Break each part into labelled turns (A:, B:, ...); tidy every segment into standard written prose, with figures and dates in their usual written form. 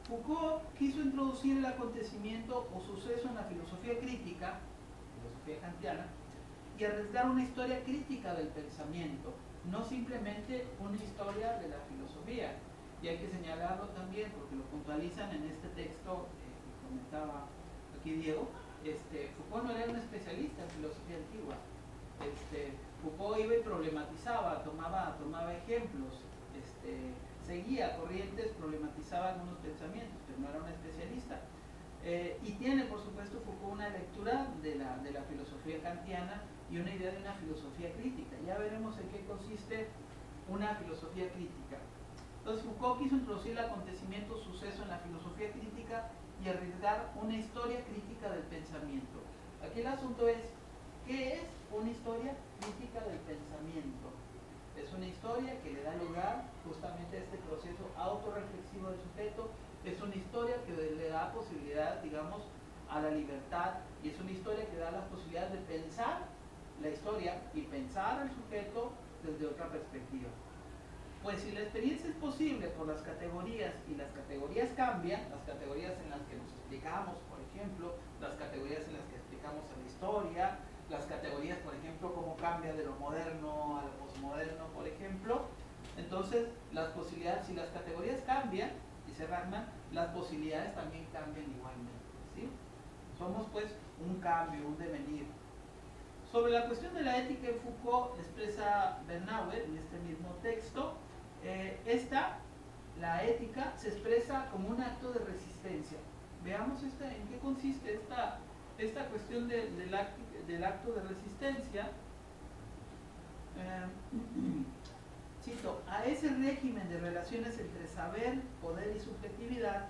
A: Foucault quiso introducir el acontecimiento o suceso en la filosofía crítica, filosofía kantiana, y arriesgar una historia crítica del pensamiento, no simplemente una historia de la filosofía. Y hay que señalarlo también, porque lo puntualizan en este texto que comentaba aquí Diego. Foucault no era un especialista en filosofía antigua. Foucault iba y problematizaba, tomaba ejemplos, seguía corrientes, problematizaba algunos pensamientos, pero no era un especialista. Y tiene, por supuesto, Foucault una lectura de la filosofía kantiana y una idea de una filosofía crítica. Ya veremos en qué consiste una filosofía crítica. Entonces Foucault quiso introducir el acontecimiento suceso en la filosofía crítica y arriesgar una historia crítica del pensamiento. Aquí el asunto es, ¿qué es una historia crítica del pensamiento? Es una historia que le da lugar justamente a este proceso autorreflexivo del sujeto. Es una historia que le da posibilidad, digamos, a la libertad, y es una historia que da la posibilidad de pensar la historia y pensar al sujeto desde otra perspectiva. Pues si la experiencia es posible por las categorías, y las categorías cambian, las categorías en las que nos explicamos, por ejemplo, las categorías en las que explicamos a la historia, las categorías, por ejemplo, cómo cambia de lo moderno a lo posmoderno, por ejemplo, entonces las posibilidades, si las categorías cambian, dice Rahman, las posibilidades también cambian igualmente, ¿sí? Somos pues un cambio, un devenir. Sobre la cuestión de la ética en Foucault, expresa Bernauer en este mismo texto, la ética se expresa como un acto de resistencia. Veamos en qué consiste esta cuestión del acto de resistencia. Cito, a ese régimen de relaciones entre saber, poder y subjetividad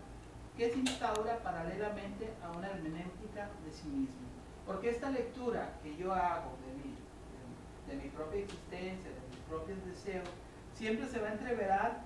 A: que se instaura paralelamente a una hermenéutica de sí mismo. Porque esta lectura que yo hago de mi propia existencia, de mis propios deseos, siempre se va a entreverar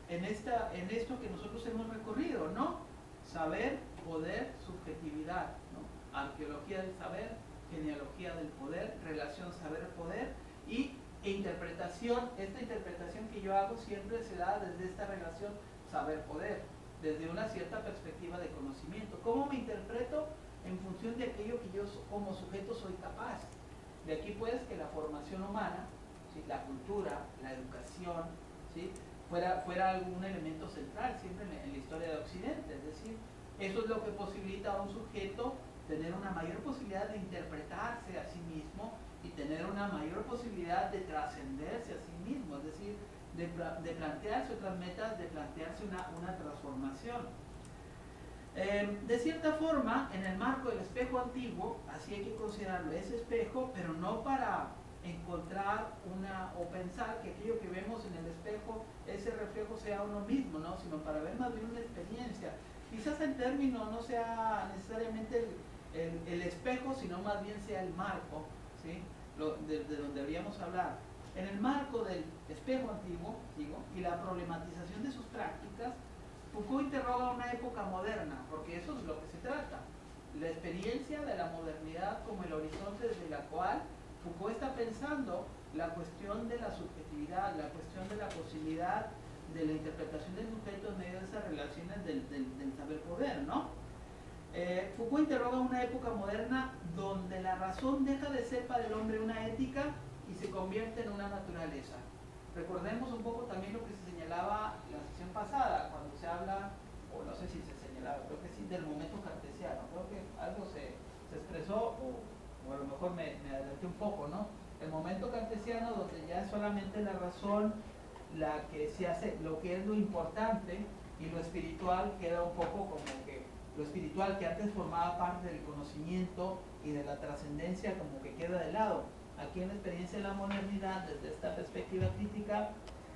A: en esto que nosotros hemos recorrido, ¿no? Saber, poder, subjetividad, ¿no? Arqueología del saber, genealogía del poder, relación saber-poder e interpretación. Esta interpretación que yo hago siempre se da desde esta relación saber-poder, desde una cierta perspectiva de conocimiento. ¿Cómo me interpreto? En función de aquello que yo como sujeto soy capaz. De aquí pues que la formación humana, ¿sí?, la cultura, la educación, ¿sí?, fuera algún elemento central siempre en la historia de Occidente. Es decir, eso es lo que posibilita a un sujeto tener una mayor posibilidad de interpretarse a sí mismo y tener una mayor posibilidad de trascenderse a sí mismo, es decir, de plantearse otras metas, de plantearse una transformación. De cierta forma, en el marco del espejo antiguo, así hay que considerarlo, ese espejo, pero no para encontrar o pensar que aquello que vemos en el espejo, ese reflejo sea uno mismo, ¿no?, sino para ver más bien una experiencia. Quizás el término no sea necesariamente el espejo, sino más bien sea el marco, ¿sí?, de donde deberíamos hablar. En el marco del espejo antiguo, digo, y la problematización de sus prácticas, Foucault interroga una época moderna, porque eso es lo que se trata. La experiencia de la modernidad como el horizonte desde la cual Foucault está pensando la cuestión de la subjetividad, la cuestión de la posibilidad de la interpretación del sujeto en medio de esas relaciones del saber-poder, ¿no? Foucault interroga una época moderna donde la razón deja de ser para el hombre una ética y se convierte en una naturaleza. Recordemos un poco también lo que se señalaba la sesión pasada, cuando se habla, o no sé si se señalaba, creo que sí, del momento cartesiano. Creo que algo se expresó, o a lo mejor me adelanté un poco, ¿no? El momento cartesiano, donde ya es solamente la razón la que se hace, lo que es lo importante, y lo espiritual queda un poco como que, lo espiritual que antes formaba parte del conocimiento y de la trascendencia, como que queda de lado. Aquí en la experiencia de la modernidad, desde esta perspectiva crítica,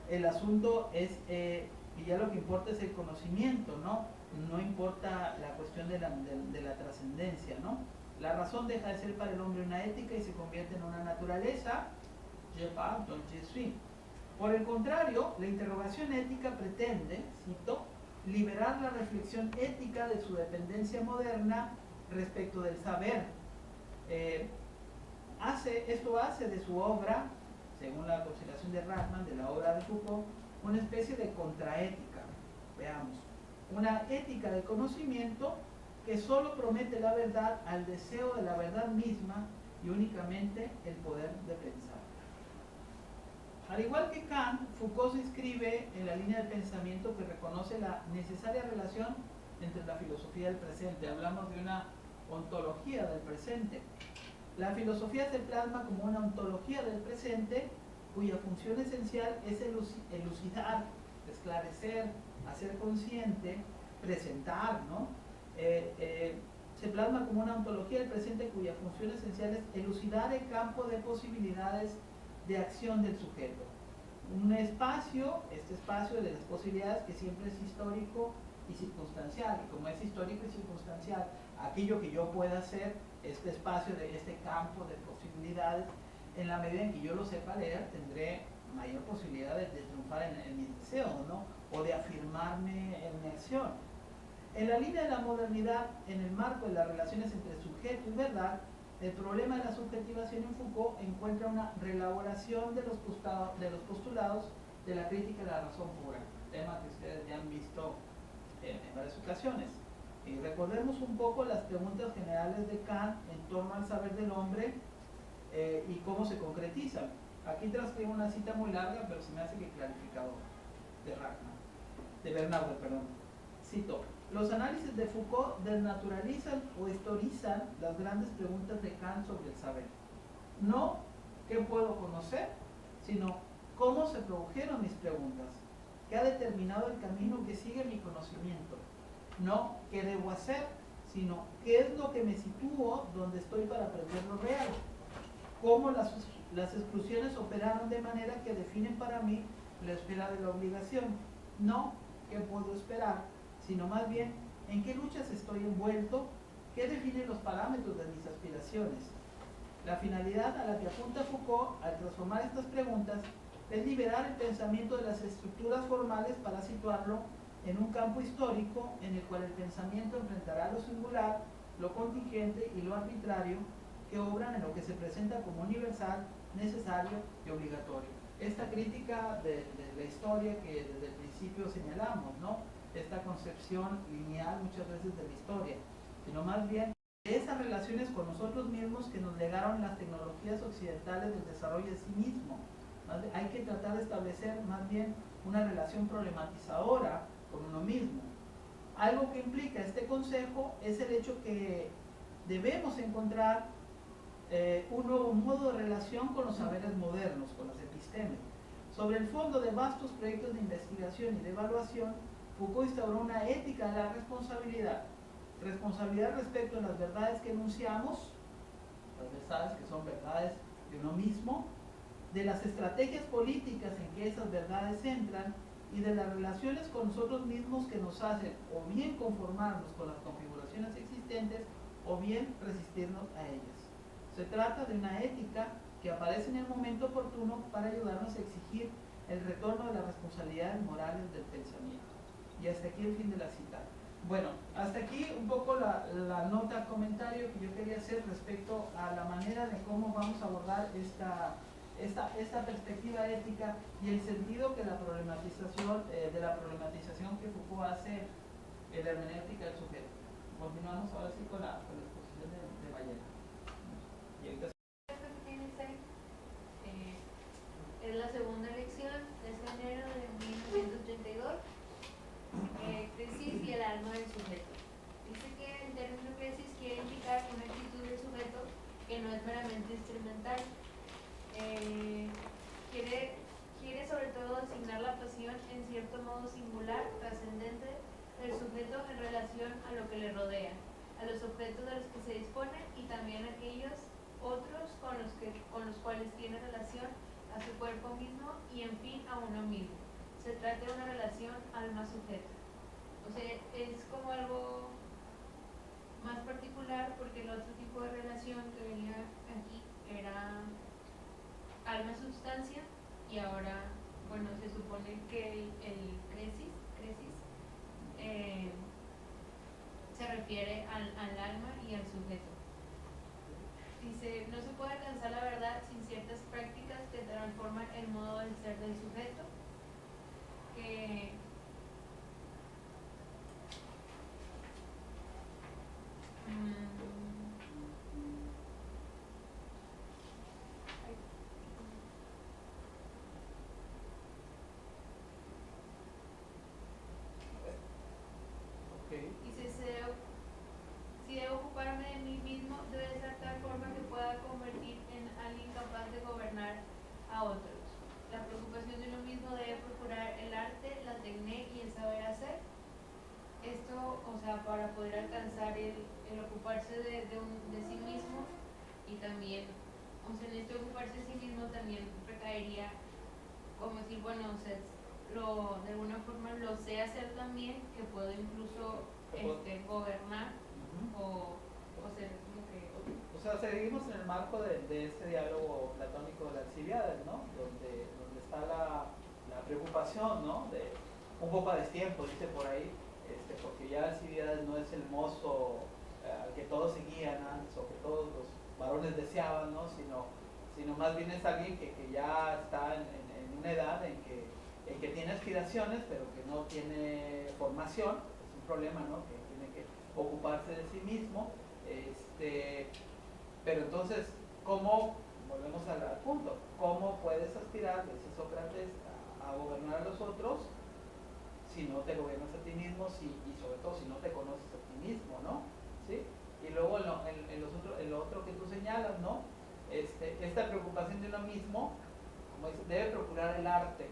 A: el asunto es, y ya lo que importa es el conocimiento, ¿no? No importa la cuestión de la trascendencia, ¿no? La razón deja de ser para el hombre una ética y se convierte en una naturaleza. Je parle, donc je suis. Por el contrario, la interrogación ética pretende, cito, liberar la reflexión ética de su dependencia moderna respecto del saber. Esto hace de su obra, según la consideración de Rahman, de la obra de Foucault, una especie de contraética. Veamos. una ética de conocimiento que solo promete la verdad al deseo de la verdad misma y únicamente el poder de pensar. Al igual que Kant, Foucault se inscribe en la línea del pensamiento que reconoce la necesaria relación entre la filosofía y el presente. Hablamos de una ontología del presente. La filosofía se plasma como una ontología del presente cuya función esencial es elucidar, esclarecer, hacer consciente, presentar, ¿no? Se plasma como una ontología del presente cuya función esencial es elucidar el campo de posibilidades de acción del sujeto. Un espacio, este espacio de las posibilidades que siempre es histórico y circunstancial, y como es histórico y circunstancial, aquello que yo pueda hacer, este espacio de este campo de posibilidades, en la medida en que yo lo sepa leer, tendré mayor posibilidad de triunfar en mis deseos, ¿no? O de afirmarme en mi acción. En la línea de la modernidad, en el marco de las relaciones entre sujeto y verdad, el problema de la subjetivación en Foucault encuentra una reelaboración de los postulados de la crítica de la razón pura, tema que ustedes ya han visto en varias ocasiones. Y recordemos un poco las preguntas generales de Kant en torno al saber del hombre y cómo se concretizan. Aquí transcribo una cita muy larga, pero se me hace que clarificador, de Bernardo, perdón. Cito: los análisis de Foucault desnaturalizan o historizan las grandes preguntas de Kant sobre el saber. No qué puedo conocer, sino cómo se produjeron mis preguntas, qué ha determinado el camino que sigue mi conocimiento. No qué debo hacer, sino qué es lo que me sitúo donde estoy para aprender lo real. Cómo las exclusiones operaron de manera que definen para mí la esfera de la obligación. No qué puedo esperar, sino más bien en qué luchas estoy envuelto, qué define los parámetros de mis aspiraciones. La finalidad a la que apunta Foucault al transformar estas preguntas es liberar el pensamiento de las estructuras formales para situarlo en un campo histórico en el cual el pensamiento enfrentará lo singular, lo contingente y lo arbitrario que obran en lo que se presenta como universal, necesario y obligatorio. Esta crítica de la historia que desde el principio señalamos, ¿no? Esta concepción lineal muchas veces de la historia, sino más bien de esas relaciones con nosotros mismos que nos legaron las tecnologías occidentales del desarrollo de sí mismo. Hay que tratar de establecer más bien una relación problematizadora con uno mismo. Algo que implica este consejo es el hecho que debemos encontrar un nuevo modo de relación con los saberes modernos, con las epistemes. Sobre el fondo de vastos proyectos de investigación y de evaluación, Foucault instauró una ética de la responsabilidad. Responsabilidad respecto a las verdades que enunciamos, las verdades que son verdades de uno mismo, de las estrategias políticas en que esas verdades entran y de las relaciones con nosotros mismos que nos hacen o bien conformarnos con las configuraciones existentes o bien resistirnos a ellas. Se trata de una ética que aparece en el momento oportuno para ayudarnos a exigir el retorno de las responsabilidades morales del pensamiento. Y hasta aquí el fin de la cita. Bueno, hasta aquí un poco la nota, comentario que yo quería hacer respecto a la manera de cómo vamos a abordar esta perspectiva ética y el sentido que la problematización, de la problematización que Foucault hace en la hermenéutica del sujeto. Continuamos ahora sí con la exposición de Ballena.
B: Es la segunda lección, es enero de 1932, crisis y el alma del sujeto. Dice que el término crisis quiere indicar una actitud del sujeto que no es meramente instrumental. Quiere sobre todo asignar la pasión en cierto modo singular, trascendente del sujeto en relación a lo que le rodea, a los objetos de los que se dispone y también a aquellos otros con los cuales tiene relación, a su cuerpo mismo y en fin a uno mismo. Se trata de una relación alma-sujeto. O sea, es como algo más particular porque el otro tipo de relación que venía aquí era alma-substancia y ahora, bueno, se supone que el cresis se refiere al alma y al sujeto. Dice, no se puede alcanzar la verdad sin ciertas prácticas que transforman el modo de ser del sujeto, que sea, para poder alcanzar el ocuparse de sí mismo, y también, o sea, en este ocuparse de sí mismo también recaería como decir, bueno, o sea, de alguna forma lo sé hacer también, que puedo incluso gobernar o ser como que...
A: O sea, seguimos en el marco de este diálogo platónico de Alcibíades, ¿no? Donde está la preocupación, ¿no? De un poco a destiempo, dice por ahí, porque ya Alcibíades no es el mozo al que todos seguían antes o que todos los varones deseaban, ¿no? Sino más bien es alguien que ya está en una edad en que tiene aspiraciones, pero que no tiene formación. Es un problema, ¿no? Que tiene que ocuparse de sí mismo. Pero entonces, ¿cómo, volvemos al punto, cómo puedes aspirar, dice Sócrates, a gobernar a los otros si no te gobiernas a ti mismo y sobre todo si no te conoces a ti mismo, ¿no? ¿Sí? Y luego en lo otro que tú señalas, ¿no? Esta preocupación de uno mismo, como dice, debe procurar el arte,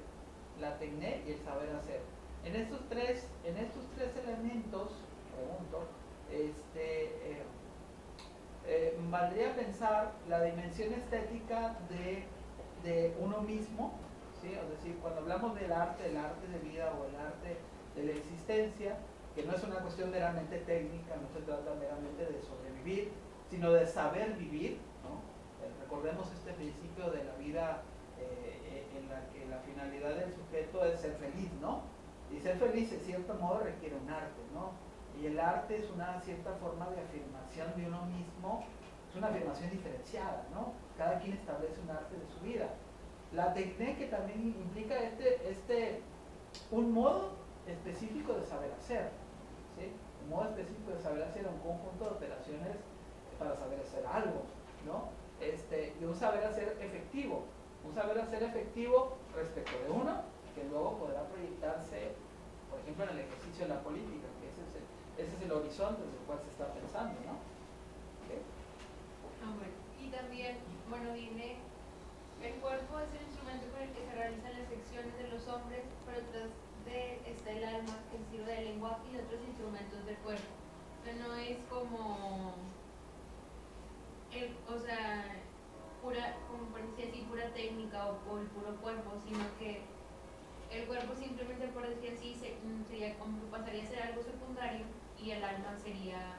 A: la tecné y el saber hacer. En estos tres elementos, pregunto, valdría pensar la dimensión estética de uno mismo, ¿sí? Es decir, cuando hablamos del arte de vida o el arte de la existencia, que no es una cuestión meramente técnica, no se trata meramente de sobrevivir, sino de saber vivir, ¿no? Recordemos este principio de la vida en la que la finalidad del sujeto es ser feliz, ¿no? Y ser feliz, en cierto modo, requiere un arte, ¿no? Y el arte es una cierta forma de afirmación de uno mismo, es una afirmación diferenciada, ¿no? Cada quien establece un arte de su vida. La técnica también implica un modo específico de saber hacer, ¿sí? Un modo específico de saber hacer un conjunto de operaciones para saber hacer algo, ¿no? Y un saber hacer efectivo respecto de uno, que luego podrá proyectarse, por ejemplo, en el ejercicio de la política, que ese es el horizonte desde el cual se está pensando, ¿no? ¿Okay?
B: Bueno. Y también, bueno, viene, el cuerpo es el instrumento con el que se realizan las acciones de los hombres, pero detrás de está el alma, que sirve de lenguaje y otros instrumentos del cuerpo. Pero no es como, o sea, pura, como por decir así, pura técnica o el puro cuerpo, sino que el cuerpo simplemente, por decir así, sería como que pasaría a ser algo secundario y el alma sería,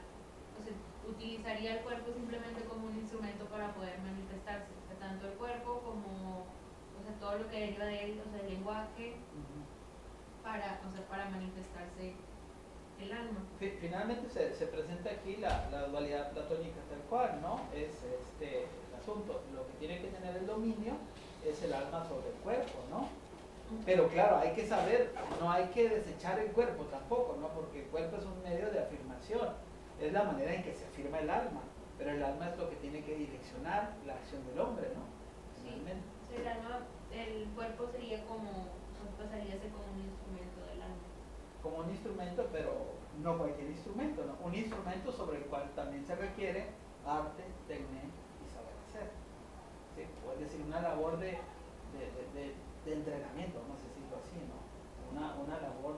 B: o sea, utilizaría el cuerpo simplemente como un instrumento para poder manifestarse, o sea, tanto el cuerpo como, o sea, todo lo que deriva de él, o sea, el lenguaje, para manifestarse el alma.
A: Finalmente se presenta aquí la dualidad platónica tal cual, ¿no? Es el asunto, lo que tiene que tener el dominio es el alma sobre el cuerpo, ¿no? Pero claro, hay que saber, no hay que desechar el cuerpo tampoco, ¿no? Porque el cuerpo es un medio de afirmación, es la manera en que se afirma el alma, pero el alma es lo que tiene que direccionar la acción del hombre, ¿no?
B: Sí, el cuerpo sería como, pasaría a ser como un instrumento del alma.
A: Como un instrumento, pero no cualquier instrumento, ¿no? Un instrumento sobre el cual también se requiere arte, técnica y saber hacer, ¿sí? O es decir, una labor de entrenamiento, vamos a decirlo así, ¿no? Una labor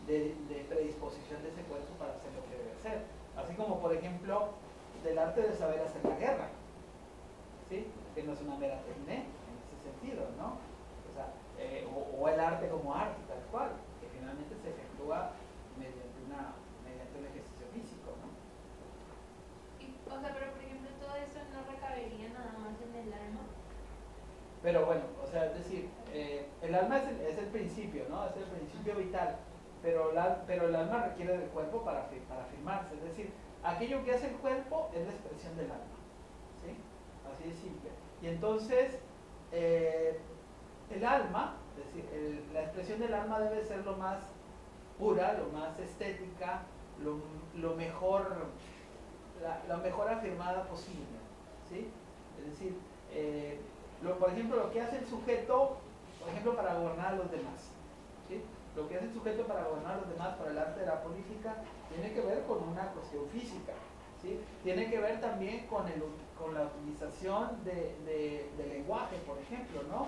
A: de predisposición de ese cuerpo para hacer lo que debe hacer. Así como, por ejemplo, del arte de saber hacer la guerra, ¿sí? Que no es una mera técnica en ese sentido, ¿no? O sea, o el arte como arte, tal cual, que finalmente se efectúa mediante un ejercicio físico, ¿no?
B: O sea, pero por ejemplo, todo eso no recabería nada más en el alma.
A: Pero bueno, o sea, es decir, el alma es el principio, ¿no? Es el principio vital, pero el alma requiere del cuerpo para afirmarse, es decir, aquello que hace el cuerpo es la expresión del alma, ¿sí? Así de simple. Y entonces, el alma, es decir, la expresión del alma debe ser lo más pura, lo más estética, lo mejor afirmada posible, ¿sí? Es decir, por ejemplo, lo que hace el sujeto, por ejemplo, para gobernar a los demás, ¿sí? Lo que hace el sujeto para gobernar a los demás, para el arte de la política, tiene que ver con una cuestión física, ¿sí? Tiene que ver también con la utilización del lenguaje, por ejemplo, ¿no?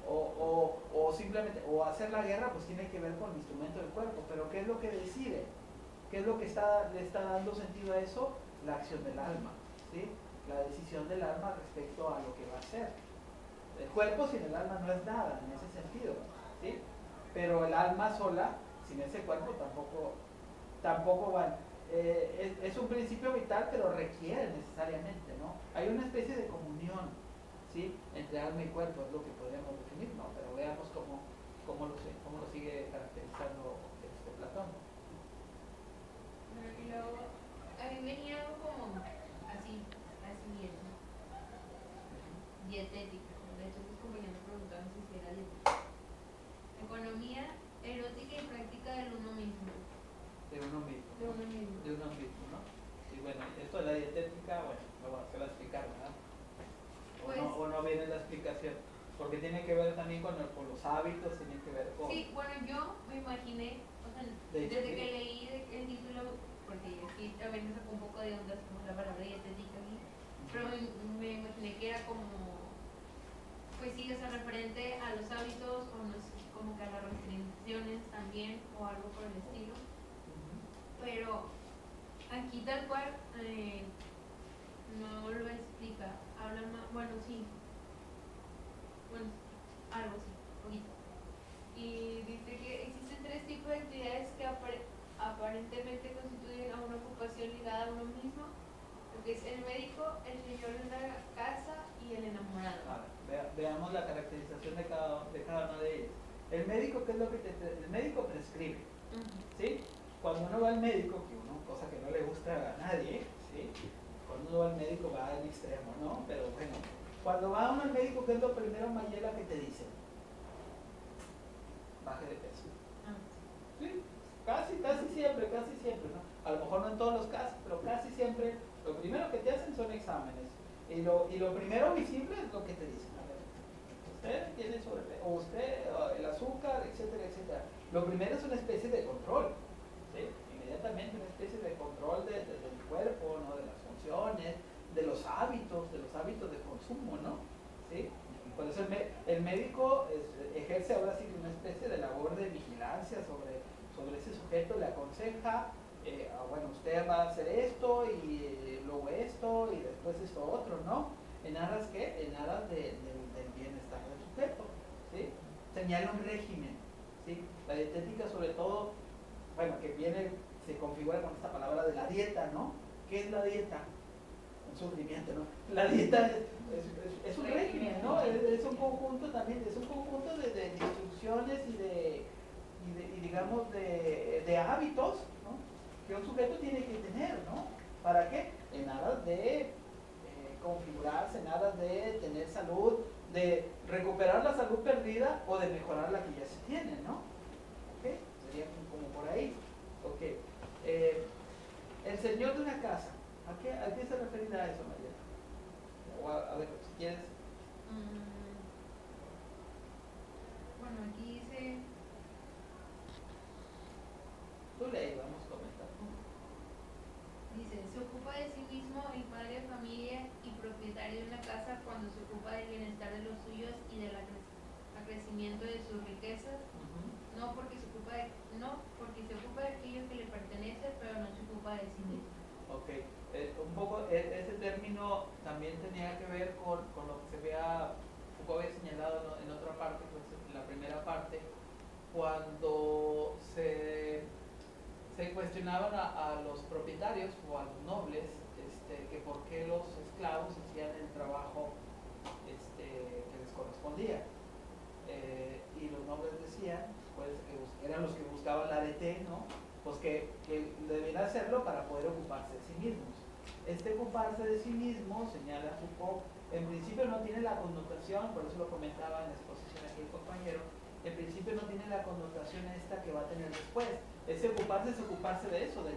A: O simplemente, o hacer la guerra, pues tiene que ver con el instrumento del cuerpo, pero ¿qué es lo que decide? ¿Qué es lo que le está dando sentido a eso? La acción del alma, ¿sí? La decisión del alma respecto a lo que va a hacer. El cuerpo sin el alma no es nada en ese sentido, ¿sí? Pero el alma sola, sin ese cuerpo, tampoco van. Es un principio vital, pero requiere necesariamente, ¿no? Hay una especie de comunión, ¿sí? Entre alma y cuerpo, es lo que podríamos definir, ¿no? Pero veamos cómo lo sigue caracterizando Platón.
B: Y luego, a mí venía algo como así bien, dietética. De hecho, mis compañeros me preguntaban si era dietética. Economía erótica y práctica del uno mismo.
A: De uno mismo.
B: De uno mismo.
A: De uno mismo, ¿no? Y bueno, esto de la dietética, bueno, lo se va a explicar, ¿verdad?
B: Pues,
A: o no viene la explicación, porque tiene que ver también con los hábitos, tiene que ver con...
B: Sí, bueno, yo me imaginé, o sea, desde que leí el título, porque aquí también me sacó un poco de ondas como la palabra dietética aquí, pero me imaginé que era como, pues sí, o sea, referente a los hábitos, o no sé, como que a las restricciones también, o algo por el estilo. Pero aquí tal cual no lo explica, habla más, bueno, sí, bueno, algo sí, poquito. Y dice que existen tres tipos de actividades que aparentemente constituyen a una ocupación ligada a uno mismo, lo que es el médico, el señor de una casa y el enamorado.
A: Veamos la caracterización de cada una de ellas. El médico, ¿qué es lo que el médico prescribe? ¿Sí? Cuando uno va al médico, cosa que no le gusta a nadie, ¿sí? Cuando uno va al médico va en extremo, ¿no? Pero bueno, cuando va uno al médico, ¿qué es lo primero, Mayela, que te dice? Baje de peso. Sí, casi siempre, ¿no? A lo mejor no en todos los casos, pero casi siempre lo primero que te hacen son exámenes. Y lo primero visible es lo que te dicen. A ver, usted tiene sobrepeso, o usted, el azúcar, etcétera, etcétera. Lo primero es una especie de control, ¿sí? Inmediatamente una especie de control del cuerpo, ¿no? De las funciones, de los hábitos de consumo, ¿no? ¿Sí? Por eso el médico ejerce ahora sí una especie de labor de vigilancia sobre ese sujeto, le aconseja, bueno, usted va a hacer esto y luego esto y después esto otro, ¿no? En aras ¿qué? En aras del bienestar del sujeto, ¿sí? Señala un régimen, ¿sí? La dietética sobre todo, bueno, que se configura con esta palabra de la dieta, ¿no? ¿Qué es la dieta? Un sufrimiento, ¿no? La dieta es un régimen, ¿no? Es un conjunto también, es un conjunto de instrucciones y digamos de hábitos, ¿no? Que un sujeto tiene que tener, ¿no? ¿Para qué? En aras de configurarse, en aras de tener salud, de recuperar la salud perdida o de mejorar la que ya se tiene, ¿no? ¿Ok? Sería como por ahí. Ok. El señor de una casa, ¿a qué se referirá a eso, María? O a ver, si quieres.
B: Bueno, aquí dice...
A: Tú leí, vamos a comentar.
B: Dice, se ocupa de sí mismo el padre de familia y propietario de una casa cuando se ocupa del bienestar de los suyos y del acrecimiento de sus riquezas, no porque se ocupa de aquello que le pertenece, pero no se ocupa de sí mismo.
A: Ok, un poco ese término también tenía que ver con lo que Foucault había señalado en otra parte, pues en la primera parte, cuando se cuestionaban a los propietarios o a los nobles que por qué los esclavos hacían el trabajo que les correspondía. Y los nobles decían, pues, que eran los que buscaban la arete, ¿no? Pues que debían hacerlo para poder ocuparse de sí mismos. Ocuparse de sí mismo, señala Foucault, en principio no tiene la connotación, por eso lo comentaba en la exposición aquí el compañero, en principio no tiene la connotación esta que va a tener después. Ese ocuparse es ocuparse de eso, de